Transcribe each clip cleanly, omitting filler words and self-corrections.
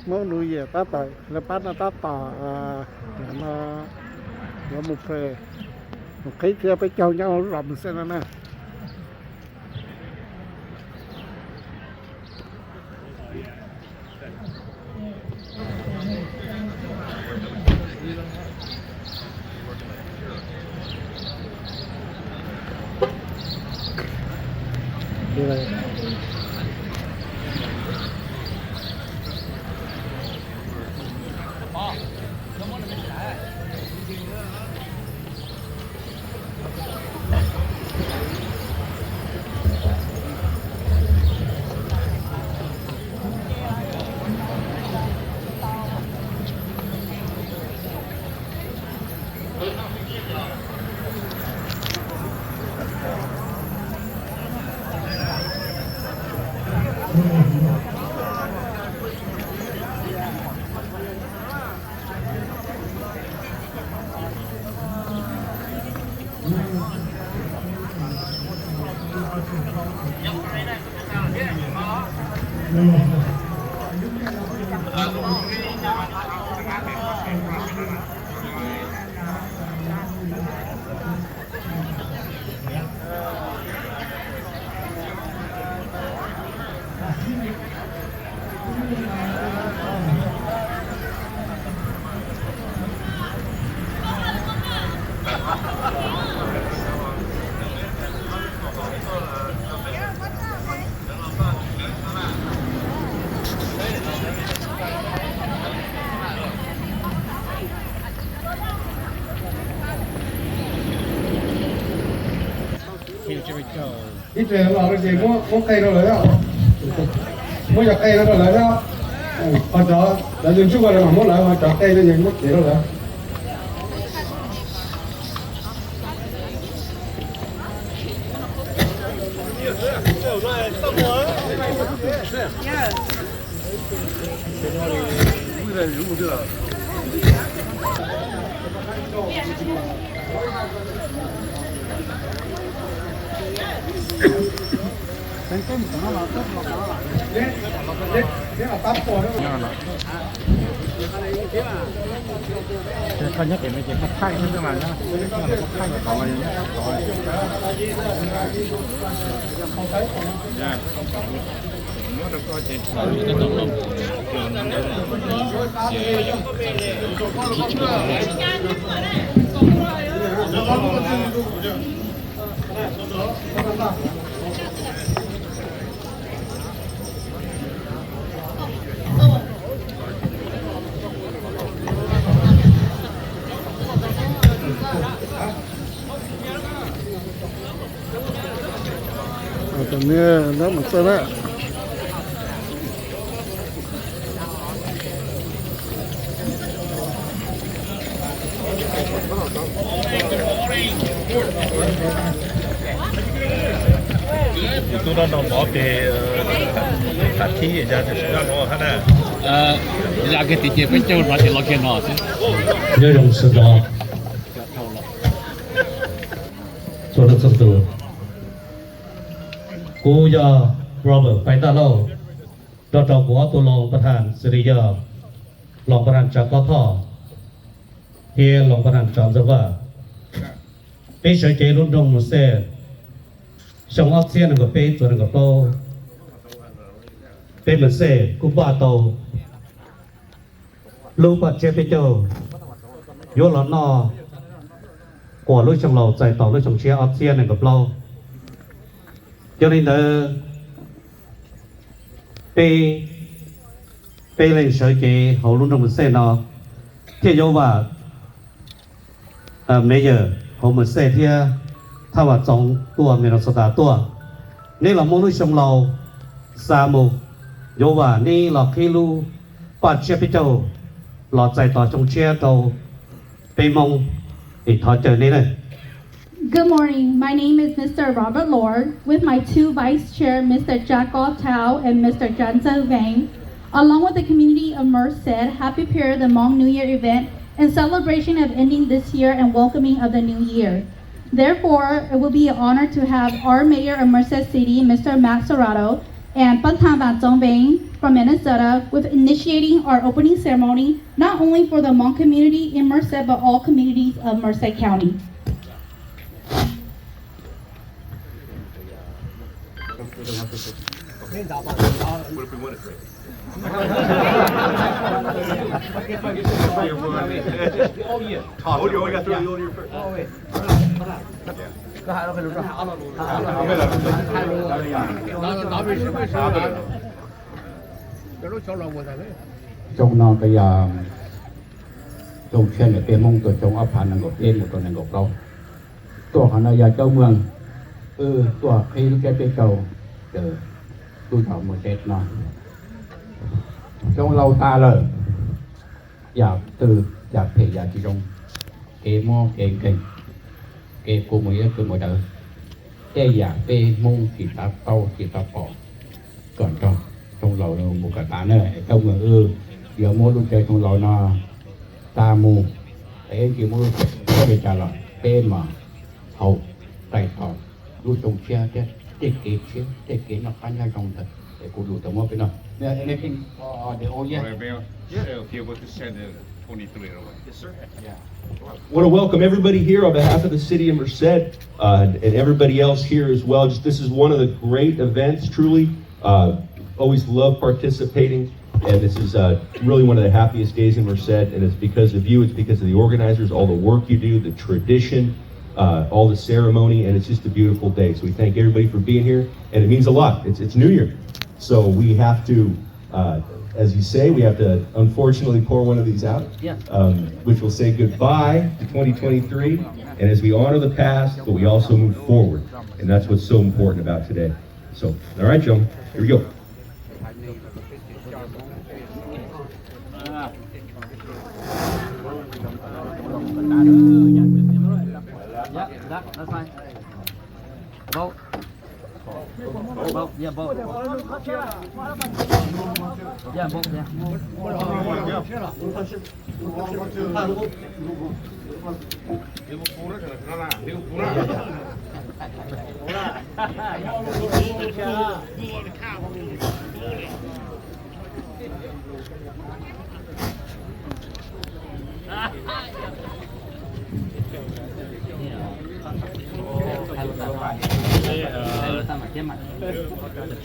mỗi nuôi về tá tỏi là bắt nó tá tỏ nó một phê một cái kia phải cho nhau làm xem nó nè đi đây ít về nó cái gì mua cây đâu lấy đâu mua giặt cây đâu lấy đâu họ cho đã dùng chút vào là mua lại họ cho cây nó gì mất gì đâu lấy con nhắc để mấy cái bắt khay nữa mà nhá bắt khay có này nhá tầm này nó một sơn á tôi đang nằm ở cái thạch thi vậy ra thì đang ngồi thế này ra cái tiền phải chơi ra thì lo cái nào chứ nhớ dùng sự đó cho được sắp từ cô giờ Robert phải ta lâu cho trò của tôi lòngประธานสิริยาlòngประธานจากกทเฮียlòngประธานจอมจะว่าเป็นเฉยเจรุ่นดงมุเซ่ชงออกเสียนกับเป็นตัวนึงกับโตเป็นเหมือนเซ่กุบ้าโตลูกปัดเจ็บไปเจ้าโยนหลอนนอกว่าลูกชงเราใจต่อลูกชงเชียออกเสียนกับเราcho nên là pe lên sợi cái hậu luôn trong một xe nó thì do và bây giờ hậu một xe thì thao vào trong tua mình nó sota tua nên là món nuôi sông lầu sa mù do và nên là khi lu bắt chia với châu lọt chạy tỏ trong chia tàu pe mông thì thọ trời này này. Good morning. My name is Mr. Robert Lord with my two vice chair, Mr. Jacob Tao and Mr. Janza Vang. Along with the community of Merced, have prepared the Hmong New Year event in celebration of ending this year and welcoming of the new year. Therefore, it will be an honor to have our mayor of Merced City, Mr. Max Serrato, and Pantan Van Zong Bang from Minnesota with initiating our opening ceremony, not only for the Hmong community in Merced, but all communities of Merced County. Trong non cái trong trên cái môngตัวจงเอาผ่านนังกบเล่นหมดตัวนังกบเราตัวขณะยาเจ้าเมืองตัวใครรู้แก่ไปเก่าเจอตู้เถาหมดเสร็จเนาะจงเราตาเลยอยากตื่นอยากเพยอยากจีจงเกมอเก่งเก่งเกมกูมือคือหมดเดิมแค่อยากไปมุ่งขีดตาเต้าขีดตาปอกก่อนก็trong lầu nó một cả tán này trong người giờ mua lúc chơi trong lầu nó ta mua để chỉ mua có thể trả lời tên mà hậu tài thọ lúc trong xe chứ tiết kế nó khá nhau trong thật để cô đủ tầm mua cái nào anything for the old year If you want to send 23 away. Yes, sir. yeah. I want to welcome everybody here on behalf of the city of Merced and everybody else here as well. This is one of the great events, truly. Always love participating, and this is really one of the happiest days in Merced, and it's because of you, it's because of the organizers, all the work you do, the tradition, all the ceremony, and it's just a beautiful day. So we thank everybody for being here, and it means a lot. It's New Year, so we have to, as you say, we have to unfortunately pour one of these out, which will say goodbye to 2023, and as we honor the past, but we also move forward, and that's what's so important about today. So, all right, Joe, here we go. That's fine. Vote. Vote. Yeah, vote. Yeah, vote.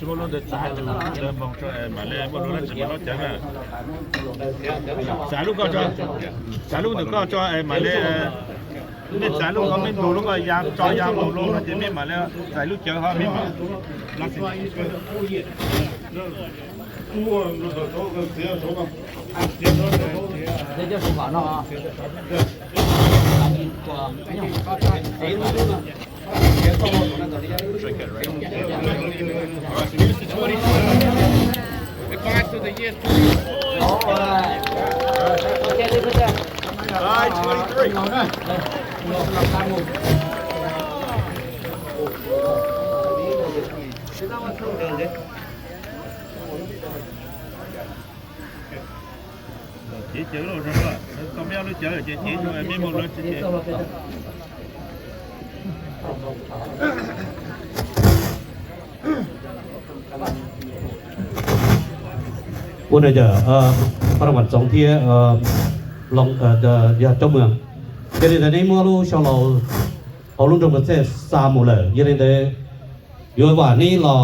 Chúng tôi được trả được mong cho mà lên bọn nó chỉ nó chẳng là trả lúc được có cho mà lên nên trả lúc có mình đủ lúc là giam cho giam đủ lúc là chỉ mình mà lên trả lúc chờ họ mình mà nó sẽ Đây cho số nó. Drink it, right? Alright, so here's the 24. Goodbye to the year 3. Alright. Okay, 23. chỉ chữ rồi rồi con béo nó chở chỉ cho em một lần chỉวันนี้จะประวัติสองที่ลงจะเจ้าเมืองยันในนี้มั่วรู้ชาวเราเอาลุงจงประเทศซาโมเลยยันในอยู่ว่านี่เรา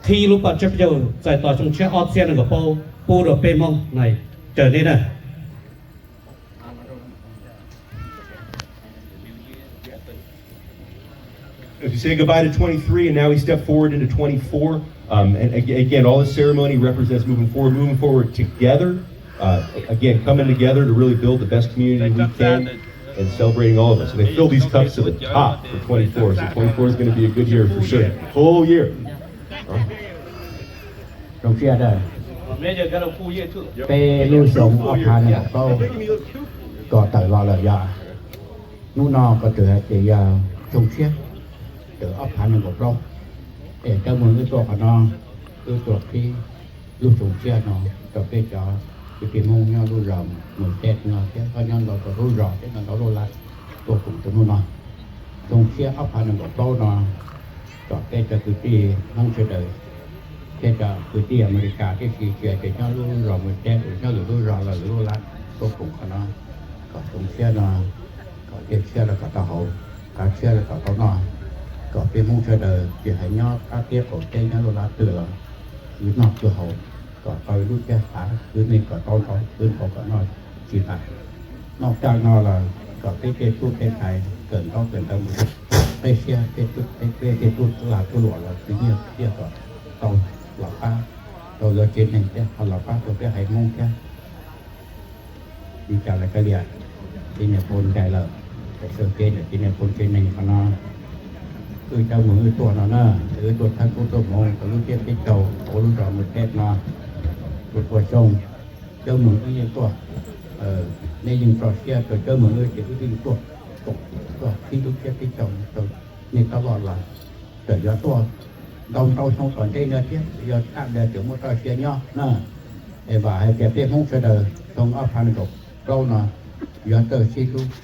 ที่รู้ปัจจุบันจะใส่ต่อชงเชื้อออสเซียนกับปูหรือเปมองในเจอนี่นะ We say goodbye to 23, and now we step forward into 24. And again, all this ceremony represents moving forward together. Again, coming together to really build the best community we can and celebrating all of us. So they fill these cups to the top for 24. So 24 is going to be a good year for sure. Whole year. Trong kia đây, pe lưu sống ở Hàn Quốc câu, có tới lo là ya, nu nó có từ thì trong kia, từ ở Hàn Quốc câu, để cho mọi ngườiตัวnó, từตัวที่lưu trong kia nó, cho cái cho cái mông nhau lưu rộng, một tết nó cái con nhau nó có lưu rộng, cái nó lưu lại,ตัวcũng từ nu nó, trong kia ở Hàn Quốc câu nó, cho cái cho cái năng suất đời. thế cho cứ đi America cái gì chuyện thì nó luôn rồi mình xem nó luôn rồi là luôn lắm có cùng nó có cùng xe nó có cái xe là có tàu hậu có xe là có tàu nọ có cái mông xe đời chỉ hay nhớ các tiếp của trên nó luôn là từ là cứ nọ từ hậu có tàu lúc xe phá cứ mình có tàu có cứ có nó chỉ là nọ trang nó là có cái tu cái này cần đó cần tâm cái xe cái tu là tu lụa là tự nhiên kia có tàu là pha tàu giờ trên này kia họ là pha tàu cái hay mông kia đi chào lại cái liềnที่เนี่ยคนใจละแต่เสื้อเกณฑ์ที่เนี่ยคนเกณฑ์หนึ่งพนันคือเจ้ามือตัวนั่นน่ะตัวท่านผู้ตัวมองตัวรู้เทียบที่เจ้าโอ้รู้จอมือแทบนาตัวชงเจ้ามือนี่ตัวในยิงต่อเชียตัวเจ้ามือจะรู้ที่ตัวที่รู้เทียบที่เจ้าตัวนี่ตลอดละแต่ยอดตัวดองเราtrong toàn đây nữa chứ giờ các đề trưởng một trò chuyện nhau nè để bà hay kẹp tiếp không sẽ đời trong áp hành cục câu nè giờ tới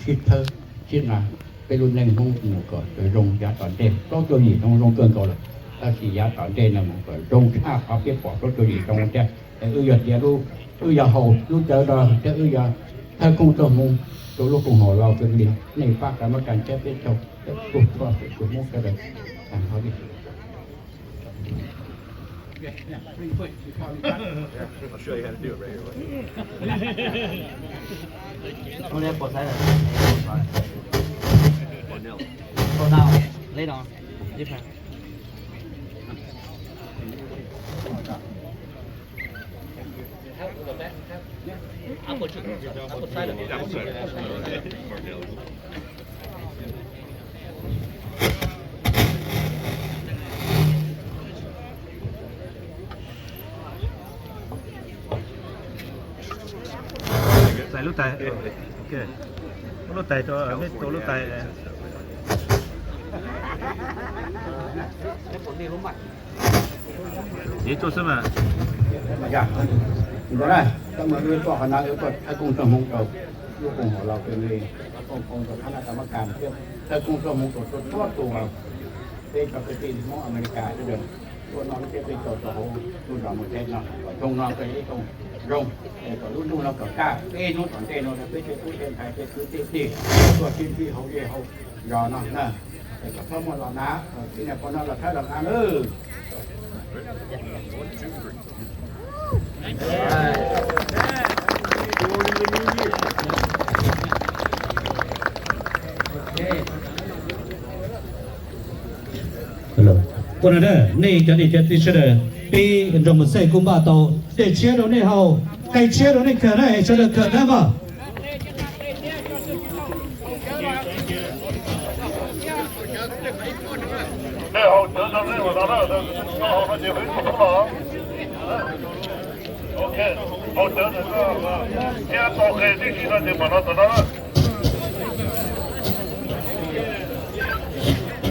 xịt thơ xịt là cái luôn này không một cái rồi rong giá toàn đêm có cho gì trong rong cơn cầu là ta chỉ giá toàn đêm là một cái rong khác có kết quả có cho gì trong cái để giờ giờ luôn giờ hầu luôn chờ đợi để giờ thay công cho mông tôi lúc cùng họ lao cái gì này phát cái mất cảnh chết trong cái cuộc qua cái mốc cái đấy làm sao đi I'll show you how to do it right here. Không đem bột ra bột nào lấy đó tiếp theo Tại lúc tại ok lúc tại cho biết tôi lúc tại gì cho xem mà dạ đó này trong mọi người có khả năng yếu tố thay công cho mông cầu lúc cùng họ lao cái gì công cho khả năng tham gia tiếp thay công cho mông cầu tôi tụ vào đây cho cái tin mong America cho được tôi nói cái bên cầu cho họ tôi làm một tên nào trong nó cái công rong có lúc nu nó có cả cái nó còn tên nó là cái cái tên hay cái tênตัวที่ที่เขาเรียกเขายอนะนะแต่ก็เพิ่มมาแล้วนะที่เนี่ยคนนั้นเราแค่เรานะcòn ở này cho đi chơi tí chơi đi trong một xe cũng ba tàu để chia đó này hầu cái chia đó này cỡ này cho được cỡ đó vào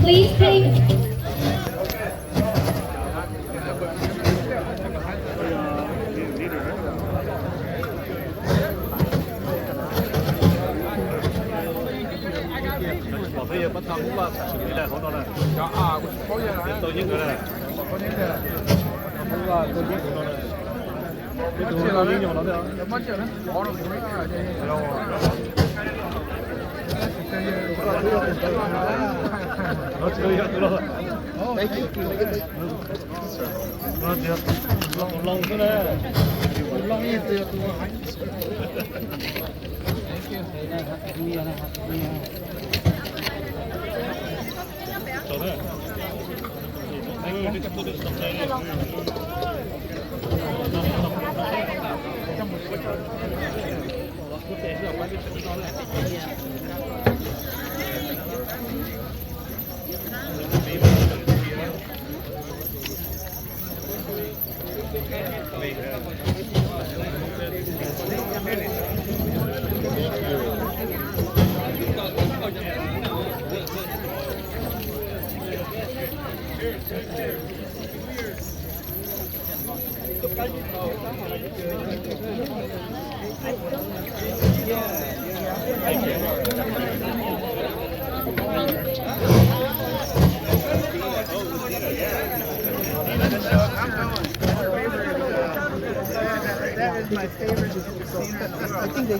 Please take bây giờ bắt đầu cũng là xử lý lại nó này tôi những cái này không là tôi những cái này cái thứ là những nó đấy mất chưa đấy có được mấy cái này đâu nó chơi hết rồi nó được long cái này long như thế my favorite singer in the world. I think they.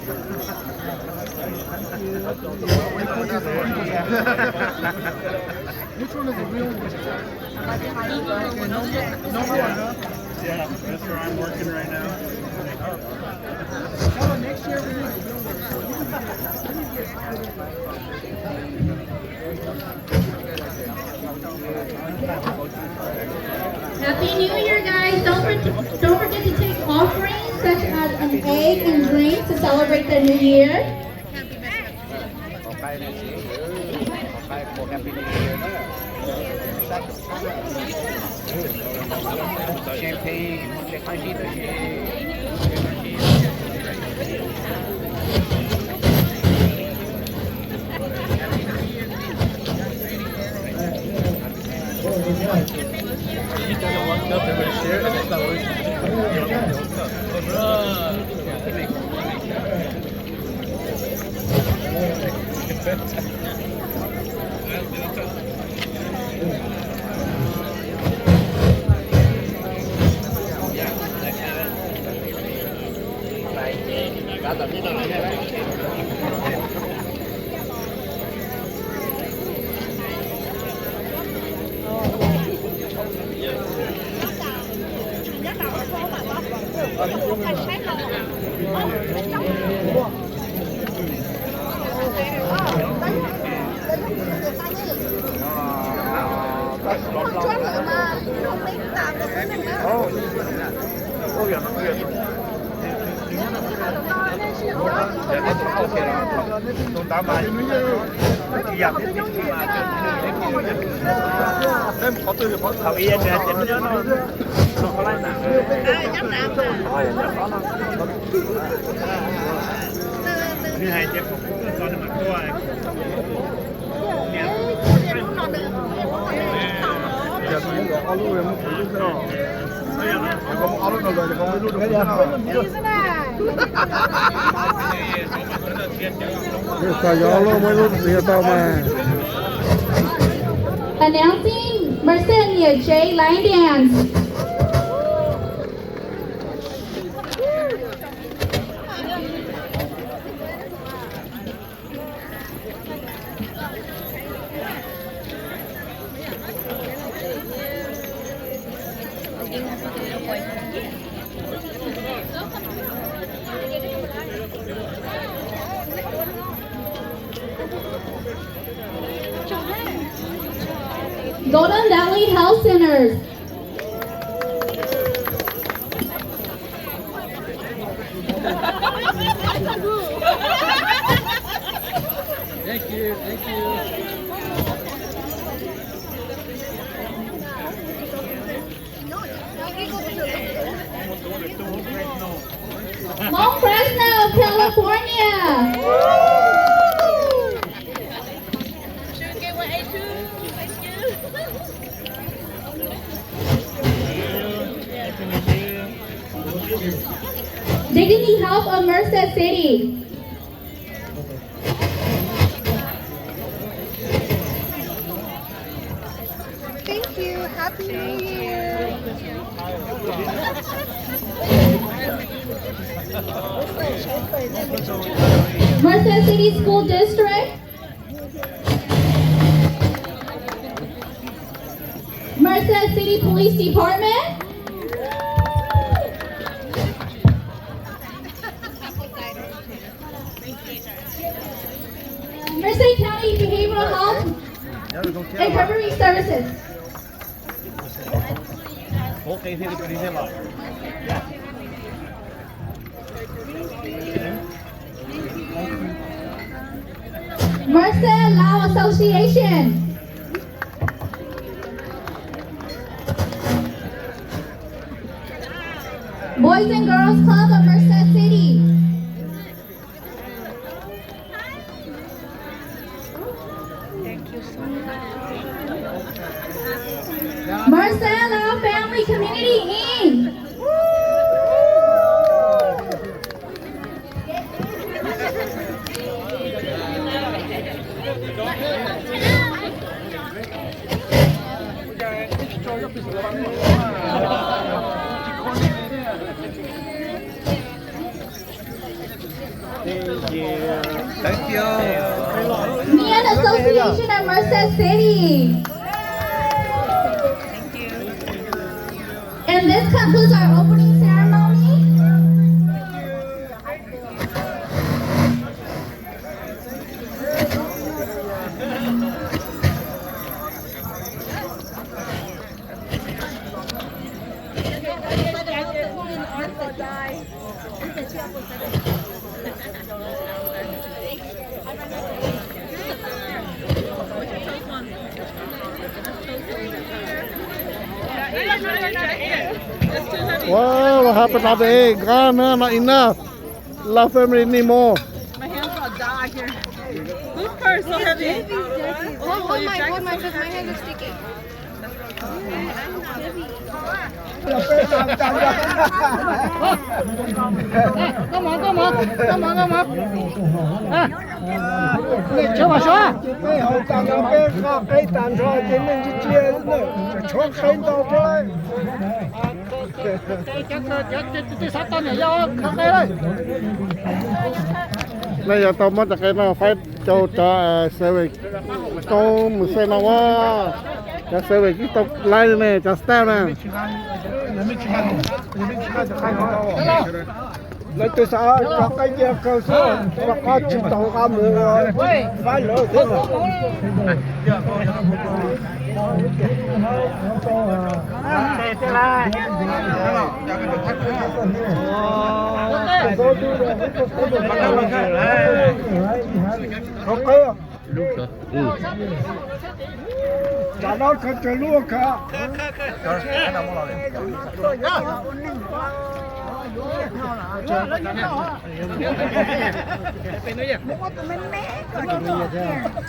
Which one is the real one? No more. Yeah, that's where I'm working right now. Next year we're going Happy New Year, guys! Don't forget to take offerings such as an egg and drink to celebrate the new year. Announcing Merced J Line Dance. Golden Valley Health Centers. Thank you. Mount Fresno, California. Dignity Health of Merced City. Thank you. Happy New Year. Merced City School District. Merced City Police Department. Merced County Behavioral Health and Recovery Services. Merced Lao Association. Boys and Girls Club of Merced City. Merced Lao Family Community Inc. congregation of Merced City. And this concludes our opening ceremony. Wow, what happened to the egg? Ah, no, not enough. La family anymore. My hands all dry here. Whose purse so heavy? Hold my, because my hands are sticky. Bây giờ tôi mất cái nào phải cho xe về có một xe nào quá cho xe về cái tóc lái này cho style này lấy tôi sợ cho cái gì cơ sở và có chịu tàu cả mùa phải lỡ thế mà Chả nói không chơi luôn cả.